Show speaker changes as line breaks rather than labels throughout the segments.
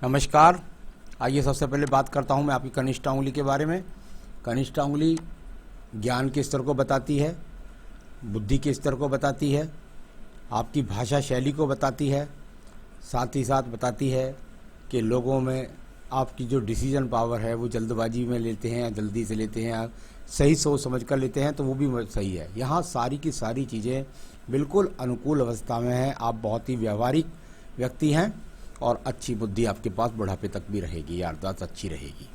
नमस्कार। आइए सबसे पहले बात करता हूं मैं आपकी कनिष्ठा उंगली के बारे में। कनिष्ठा उंगली ज्ञान के स्तर को बताती है, बुद्धि के स्तर को बताती है, आपकी भाषा शैली को बताती है, साथ ही साथ बताती है कि लोगों में आपकी जो डिसीजन पावर है वो जल्दबाजी में लेते हैं या जल्दी से लेते हैं, सही सोच समझ कर लेते हैं तो वो भी सही है। यहाँ सारी की सारी चीज़ें बिल्कुल अनुकूल अवस्था में हैं। आप बहुत ही व्यवहारिक व्यक्ति हैं और अच्छी बुद्धि आपके पास बुढ़ापे तक भी रहेगी, याददाश्त अच्छी रहेगी।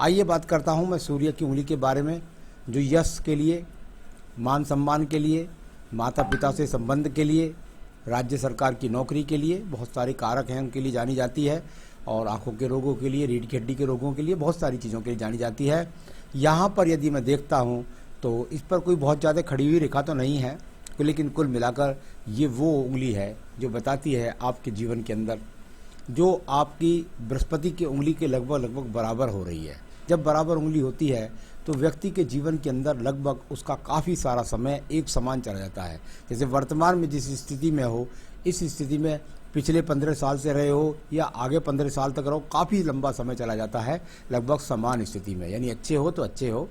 आइए बात करता हूँ मैं सूर्य की उंगली के बारे में, जो यश के लिए, मान सम्मान के लिए, माता पिता से संबंध के लिए, राज्य सरकार की नौकरी के लिए, बहुत सारे कारक हैं उनके लिए जानी जाती है, और आंखों के रोगों के लिए, रीढ़ की हड्डी के रोगों के लिए, बहुत सारी चीज़ों के लिए जानी जाती है। यहाँ पर यदि मैं देखता हूँ तो इस पर कोई बहुत ज़्यादा खड़ी हुई रेखा तो नहीं है, लेकिन कुल मिलाकर ये वो उंगली है जो बताती है आपके जीवन के अंदर जो आपकी बृहस्पति की उंगली के लगभग बराबर हो रही है। जब बराबर उंगली होती है तो व्यक्ति के जीवन के अंदर लगभग उसका काफ़ी सारा समय एक समान चला जाता है। जैसे वर्तमान में जिस स्थिति में हो, इस स्थिति में पिछले 15 साल से रहे हो या आगे 15 साल तक रहो, काफ़ी लंबा समय चला जाता है लगभग समान स्थिति में, यानी अच्छे हो तो अच्छे हो।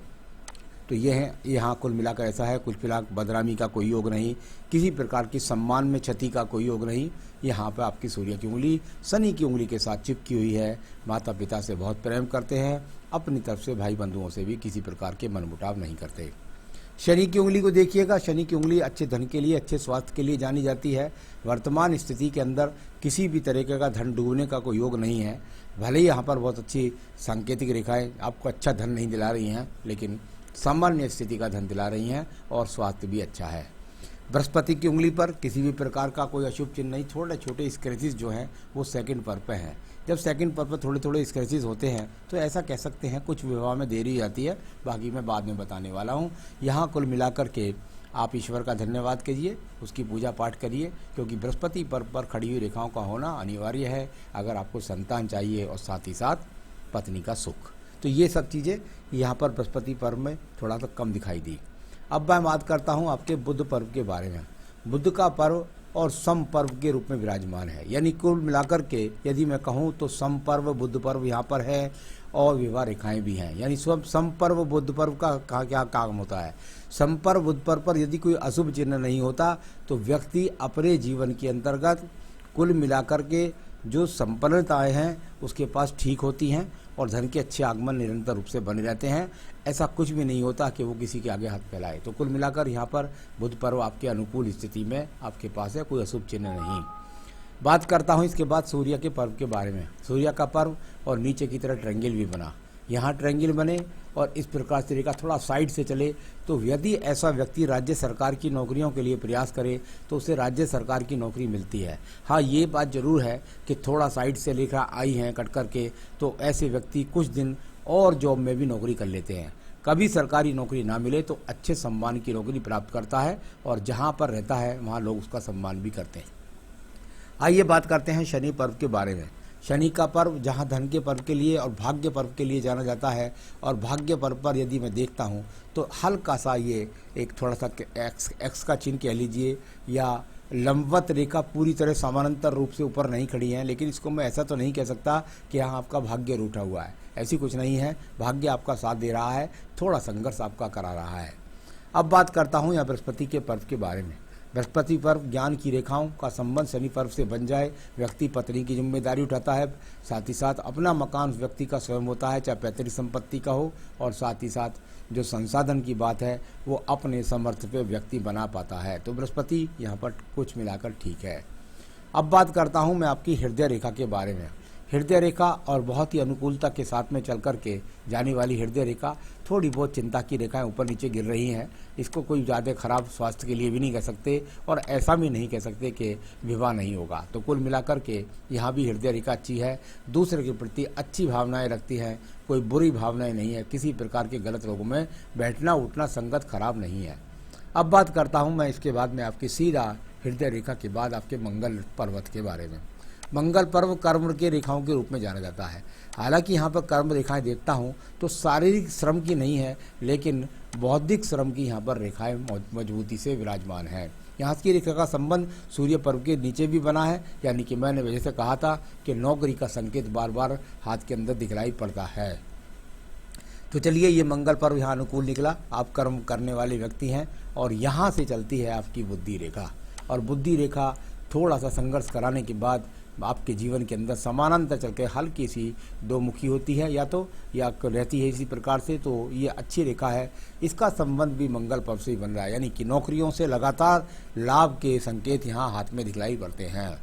तो ये है, यहाँ कुल मिलाकर ऐसा है। कुल फिलहाल बदनामी का कोई योग नहीं, किसी प्रकार की सम्मान में क्षति का कोई योग नहीं। यहाँ पर आपकी सूर्य की उंगली शनि की उंगली के साथ चिपकी हुई है। माता पिता से बहुत प्रेम करते हैं, अपनी तरफ से भाई बंधुओं से भी किसी प्रकार के मनमुटाव नहीं करते। शनि की उंगली को देखिएगा, शनि की उंगली अच्छे धन के लिए, अच्छे स्वास्थ्य के लिए जानी जाती है। वर्तमान स्थिति के अंदर किसी भी तरीके का धन डूबने का कोई योग नहीं है। भले ही यहाँ पर बहुत अच्छी सांकेतिक रेखाएं आपको अच्छा धन नहीं दिला रही हैं, लेकिन सामान्य स्थिति का धन दिला रही हैं और स्वास्थ्य भी अच्छा है। बृहस्पति की उंगली पर किसी भी प्रकार का कोई अशुभ चिन्ह नहीं। छोटे छोटे स्क्रैचेस जो हैं वो सेकंड पर पे हैं। जब सेकंड पर थोड़े थोड़े स्क्रैचेस होते हैं तो ऐसा कह सकते हैं कुछ विवाह में देरी जाती है, बाकी मैं बाद में बताने वाला हूँ। यहाँ कुल मिलाकर के आप ईश्वर का धन्यवाद कीजिए, उसकी पूजा पाठ करिए, क्योंकि बृहस्पति पर खड़ी हुई रेखाओं का होना अनिवार्य है अगर आपको संतान चाहिए और साथ ही साथ पत्नी का सुख। तो ये सब चीज़ें यहाँ पर बृहस्पति पर्व में थोड़ा सा कम दिखाई दी। अब मैं बात करता हूँ आपके बुध पर्व के बारे में। बुध का पर्व और सम पर्व के रूप में विराजमान है, यानी कुल मिलाकर के यदि मैं कहूँ तो सम पर्व बुध पर्व यहाँ पर है और विवाह रेखाएं भी हैं। यानी सम पर्व बुध पर्व का क्या काम होता है? सम पर्व बुध पर्व पर यदि कोई अशुभ चिन्ह नहीं होता तो व्यक्ति अपने जीवन के अंतर्गत कुल मिलाकर के जो संपन्नताएं हैं उसके पास ठीक होती हैं और धन के अच्छे आगमन निरंतर रूप से बने रहते हैं। ऐसा कुछ भी नहीं होता कि वो किसी के आगे हाथ फैलाए। तो कुल मिलाकर यहाँ पर बुध पर्व आपके अनुकूल स्थिति में आपके पास है, कोई अशुभ चिन्ह नहीं। बात करता हूँ इसके बाद सूर्य के पर्व के बारे में। सूर्य का पर्व और नीचे की तरह ट्रायंगल भी बना, यहाँ ट्रायंगल बने और इस प्रकार से रेखा थोड़ा साइड से चले तो यदि ऐसा व्यक्ति राज्य सरकार की नौकरियों के लिए प्रयास करे तो उसे राज्य सरकार की नौकरी मिलती है। हाँ, ये बात जरूर है कि थोड़ा साइड से रेखा आई है कट करके तो ऐसे व्यक्ति कुछ दिन और जॉब में भी नौकरी कर लेते हैं। कभी सरकारी नौकरी ना मिले तो अच्छे सम्मान की नौकरी प्राप्त करता है और जहाँ पर रहता है वहाँ लोग उसका सम्मान भी करते हैं। आइए बात करते हैं शनि पर्व के बारे में। शनि का पर्व जहाँ धन के पर्व के लिए और भाग्य पर्व के लिए जाना जाता है, और भाग्य पर्व पर यदि मैं देखता हूँ तो हल्का सा ये एक थोड़ा सा एक्स का चिन्ह कह लीजिए या लंबवत रेखा पूरी तरह समानांतर रूप से ऊपर नहीं खड़ी है, लेकिन इसको मैं ऐसा तो नहीं कह सकता कि यहाँ आपका भाग्य रूठा हुआ है। ऐसी कुछ नहीं है, भाग्य आपका साथ दे रहा है, थोड़ा संघर्ष आपका करा रहा है। अब बात करता हूँ यहाँ बृहस्पति के पर्व के बारे में। बृहस्पति पर्व ज्ञान की रेखाओं का संबंध शनि पर्व से बन जाए, व्यक्ति पत्नी की जिम्मेदारी उठाता है, साथ ही साथ अपना मकान व्यक्ति का स्वयं होता है, चाहे पैतृक संपत्ति का हो, और साथ ही साथ जो संसाधन की बात है वो अपने समर्थ पे व्यक्ति बना पाता है। तो बृहस्पति यहाँ पर कुछ मिलाकर ठीक है। अब बात करता हूँ मैं आपकी हृदय रेखा के बारे में। हृदय रेखा और बहुत ही अनुकूलता के साथ में चल कर के जाने वाली हृदय रेखा, थोड़ी बहुत चिंता की रेखाएं ऊपर नीचे गिर रही हैं। इसको कोई ज़्यादा खराब स्वास्थ्य के लिए भी नहीं कह सकते और ऐसा भी नहीं कह सकते कि विवाह नहीं होगा। तो कुल मिलाकर के यहाँ भी हृदय रेखा अच्छी है, दूसरे के प्रति अच्छी भावनाएं रखती हैं, कोई बुरी भावनाएं नहीं है, किसी प्रकार के गलत लोगों में बैठना उठना संगत खराब नहीं है। अब बात करता हूँ मैं इसके बाद में आपकी सीधा हृदय रेखा के बाद आपके मंगल पर्वत के बारे में। मंगल पर्व कर्म के रेखाओं के रूप में जाना जाता है। हालांकि यहाँ पर कर्म रेखाएं देखता हूँ तो शारीरिक श्रम की नहीं है, लेकिन बौद्धिक श्रम की यहाँ पर रेखाएं मजबूती से विराजमान है। यहाँ की रेखा का संबंध सूर्य पर्व के नीचे भी बना है, यानी कि मैंने वजह से कहा था कि नौकरी का संकेत बार बार हाथ के अंदर दिखलाई पड़ता है। तो चलिए, ये मंगल पर्व यहाँ अनुकूल निकला, आप कर्म करने वाले व्यक्ति हैं और यहाँ से चलती है आपकी बुद्धि रेखा। और बुद्धि रेखा थोड़ा सा संघर्ष कराने के बाद आपके जीवन के अंदर समानांतर चल के हल्की सी दो मुखी होती है या रहती है इसी प्रकार से। तो ये अच्छी रेखा है, इसका संबंध भी मंगल पर्व से ही बन रहा है, यानी कि नौकरियों से लगातार लाभ के संकेत यहाँ हाथ में दिखलाई पड़ते हैं।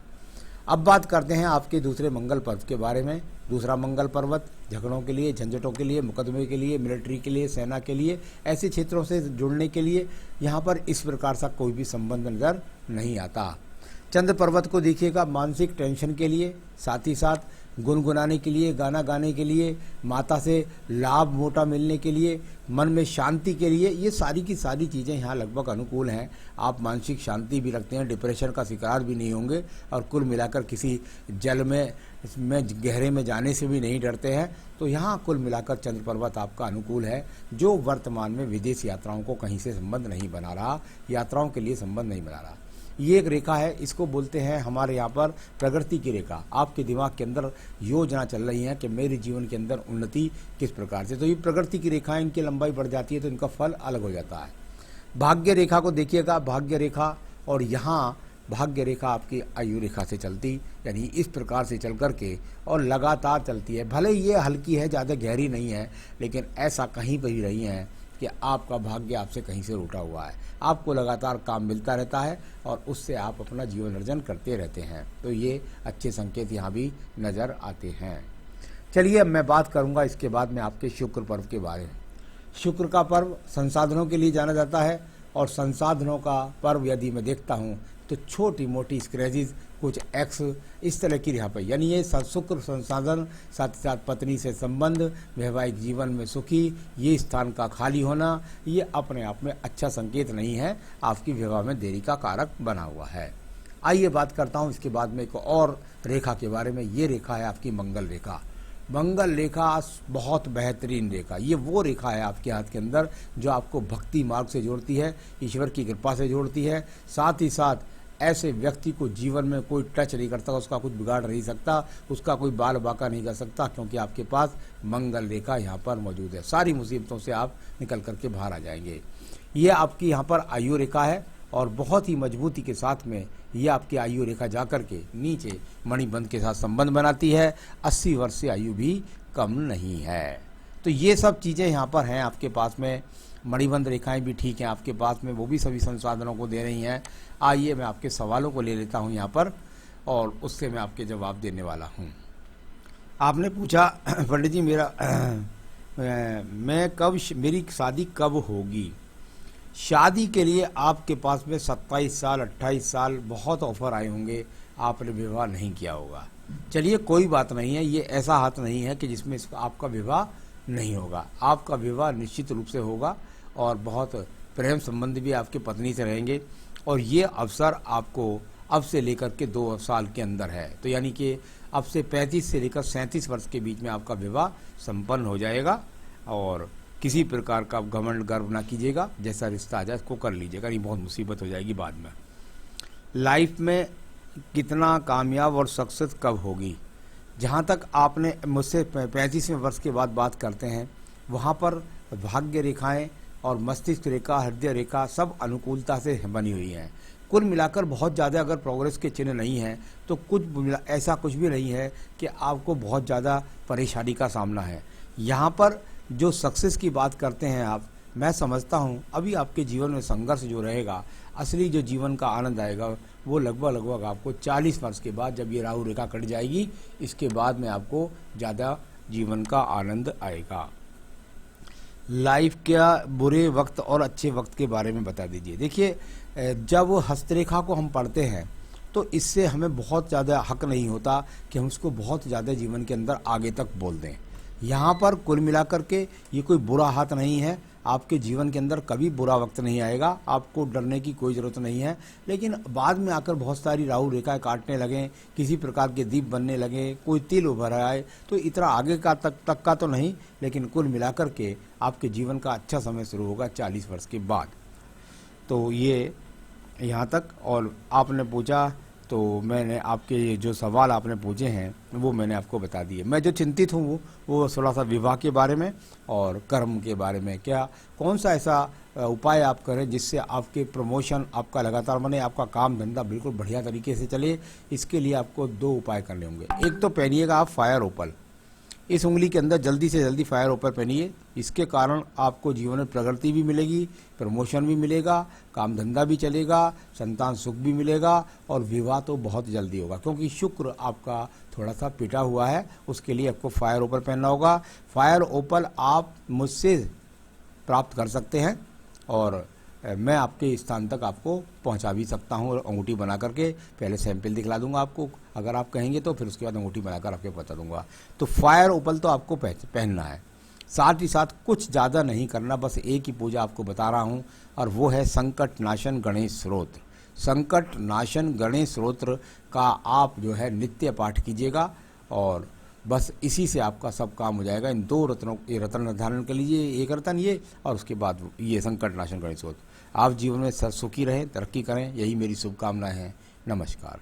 अब बात करते हैं आपके दूसरे मंगल पर्व के बारे में। दूसरा मंगल पर्वत झगड़ों के लिए, झंझटों के लिए, मुकदमे के लिए, मिलिट्री के लिए, सेना के लिए, ऐसे क्षेत्रों से जुड़ने के लिए यहाँ पर इस प्रकार सा कोई भी संबंध नजर नहीं आता। चंद्र पर्वत को देखिएगा मानसिक टेंशन के लिए, साथ ही साथ गुनगुनाने के लिए, गाना गाने के लिए, माता से लाभ मोटा मिलने के लिए, मन में शांति के लिए, ये सारी की सारी चीज़ें यहाँ लगभग अनुकूल हैं। आप मानसिक शांति भी रखते हैं, डिप्रेशन का शिकार भी नहीं होंगे और कुल मिलाकर किसी जल में गहरे में जाने से भी नहीं डरते हैं। तो यहाँ कुल मिलाकर चंद्र पर्वत आपका अनुकूल है, जो वर्तमान में विदेश यात्राओं को कहीं से संबंध नहीं बना रहा, यात्राओं के लिए संबंध नहीं बना रहा। ये एक रेखा है, इसको बोलते हैं हमारे यहाँ पर प्रगति की रेखा। आपके दिमाग के अंदर योजना चल रही है कि मेरे जीवन के अंदर उन्नति किस प्रकार से, तो ये प्रगति की रेखा, इनकी लंबाई बढ़ जाती है तो इनका फल अलग हो जाता है। भाग्य रेखा को देखिएगा, भाग्य रेखा, और यहाँ भाग्य रेखा आपकी आयु रेखा से चलती, यानी इस प्रकार से चल करके और लगातार चलती है। भले ये हल्की है, ज़्यादा गहरी नहीं है, लेकिन ऐसा कहीं पर ही नहीं है कि आपका भाग्य आपसे कहीं से रूठा हुआ है। आपको लगातार काम मिलता रहता है और उससे आप अपना जीवन अर्जन करते रहते हैं। तो ये अच्छे संकेत यहाँ भी नज़र आते हैं। चलिए, अब मैं बात करूँगा इसके बाद में आपके शुक्र पर्व के बारे में। शुक्र का पर्व संसाधनों के लिए जाना जाता है और संसाधनों का पर्व यदि मैं देखता हूँ तो छोटी मोटी स्क्रैचेज, कुछ एक्स, इस तरह की यहाँ पर, यानी ये शुक्र संसाधन, साथ ही साथ पत्नी से संबंध, वैवाहिक जीवन में सुखी, ये स्थान का खाली होना, ये अपने आप में अच्छा संकेत नहीं है, आपकी विवाह में देरी का कारक बना हुआ है। आइए बात करता हूँ इसके बाद में एक और रेखा के बारे में। ये रेखा है आपकी मंगल रेखा। मंगल रेखा बहुत बेहतरीन रेखा, ये वो रेखा है आपके हाथ के अंदर जो आपको भक्ति मार्ग से जोड़ती है, ईश्वर की कृपा से जोड़ती है। साथ ही साथ ऐसे व्यक्ति को जीवन में कोई टच नहीं करता, उसका कुछ बिगाड़ नहीं सकता, उसका कोई बाल बाका नहीं कर सकता, क्योंकि आपके पास मंगल रेखा यहाँ पर मौजूद है। सारी मुसीबतों से आप निकल करके बाहर आ जाएंगे। ये आपकी यहाँ पर आयु रेखा है और बहुत ही मजबूती के साथ में ये आपकी आयु रेखा जा कर के नीचे मणिबंध के साथ संबंध बनाती है। 80 वर्ष से आयु भी कम नहीं है। तो ये सब चीज़ें यहाँ पर हैं आपके पास में। मणिबंध रेखाएं भी ठीक हैं आपके पास में, वो भी सभी संसाधनों को दे रही हैं। आइए मैं आपके सवालों को ले लेता हूँ यहाँ पर और उससे मैं आपके जवाब देने वाला हूँ। आपने पूछा पंडित जी मेरी शादी कब होगी। शादी के लिए आपके पास में 27 साल 28 साल बहुत ऑफर आए होंगे, आपने विवाह नहीं किया होगा। चलिए, कोई बात नहीं है, ये ऐसा हाथ नहीं है कि जिसमें आपका विवाह नहीं होगा। आपका विवाह निश्चित रूप से होगा और बहुत प्रेम संबंध भी आपकी पत्नी से रहेंगे और ये अवसर आपको अब से लेकर के 2 साल के अंदर है। तो यानी कि अब से 35 से लेकर 37 वर्ष के बीच में आपका विवाह संपन्न हो जाएगा। और किसी प्रकार का घमंड गर्व ना कीजिएगा, जैसा रिश्ता आ जाए उसको कर लीजिएगा, नहीं बहुत मुसीबत हो जाएगी बाद में। लाइफ में कितना कामयाब और सक्सेस कब होगी। जहाँ तक आपने मुझसे 35वें वर्ष के बाद बात करते हैं, वहाँ पर भाग्य रेखाएं और मस्तिष्क रेखा, हृदय रेखा सब अनुकूलता से बनी हुई हैं। कुल मिलाकर बहुत ज़्यादा अगर प्रोग्रेस के चिन्ह नहीं हैं तो ऐसा कुछ भी नहीं है कि आपको बहुत ज़्यादा परेशानी का सामना है। यहाँ पर जो सक्सेस की बात करते हैं आप, मैं समझता हूँ अभी आपके जीवन में संघर्ष जो रहेगा, असली जो जीवन का आनंद आएगा वो लगभग आपको 40 वर्ष के बाद, जब ये राहु रेखा कट जाएगी, इसके बाद में आपको ज़्यादा जीवन का आनंद आएगा। लाइफ के बुरे वक्त और अच्छे वक्त के बारे में बता दीजिए। देखिए, जब हस्तरेखा को हम पढ़ते हैं तो इससे हमें बहुत ज़्यादा हक नहीं होता कि हम उसको बहुत ज़्यादा जीवन के अंदर आगे तक बोल दें। यहाँ पर कुल मिलाकर के ये कोई बुरा हाथ नहीं है, आपके जीवन के अंदर कभी बुरा वक्त नहीं आएगा, आपको डरने की कोई ज़रूरत नहीं है। लेकिन बाद में आकर बहुत सारी राहु रेखाएं काटने लगें, किसी प्रकार के दीप बनने लगे, कोई तिल उभर आए, तो इतना आगे का तक का तो नहीं, लेकिन कुल मिलाकर के आपके जीवन का अच्छा समय शुरू होगा 40 वर्ष के बाद। तो ये यहाँ तक। और आपने पूछा तो मैंने आपके ये जो सवाल आपने पूछे हैं वो मैंने आपको बता दिए। मैं जो चिंतित हूँ वो थोड़ा सा विवाह के बारे में और कर्म के बारे में। क्या कौन सा ऐसा उपाय आप करें जिससे आपके प्रमोशन आपका लगातार बने, आपका काम धंधा बिल्कुल बढ़िया तरीके से चले। इसके लिए आपको 2 उपाय करने होंगे। एक तो पहनिएगा आप फायर ओपल, इस उंगली के अंदर जल्दी से जल्दी फायर ओपल पहनिए। इसके कारण आपको जीवन में प्रगति भी मिलेगी, प्रमोशन भी मिलेगा, काम धंधा भी चलेगा, संतान सुख भी मिलेगा और विवाह तो बहुत जल्दी होगा, क्योंकि शुक्र आपका थोड़ा सा पिटा हुआ है। उसके लिए आपको फायर ओपल पहनना होगा। फायर ओपल आप मुझसे प्राप्त कर सकते हैं और मैं आपके स्थान तक आपको पहुंचा भी सकता हूं। और अंगूठी बना करके पहले सैंपल दिखला दूंगा आपको, अगर आप कहेंगे तो फिर उसके बाद अंगूठी बनाकर आपको बता दूंगा। तो फायर ओपल तो आपको पहनना है। साथ ही साथ कुछ ज़्यादा नहीं करना, बस एक ही पूजा आपको बता रहा हूं और वो है संकट नाशन गणेश स्तोत्र। संकट नाशन गणेश स्तोत्र का आप जो है नित्य पाठ कीजिएगा और बस इसी से आपका सब काम हो जाएगा। इन 2 रत्नों, ये रत्न निर्धारण कर लीजिए, एक रत्न ये और उसके बाद ये संकट नाशन गणेश स्तोत्र। आप जीवन में सुखी रहें, तरक्की करें, यही मेरी शुभकामनाएं हैं। नमस्कार।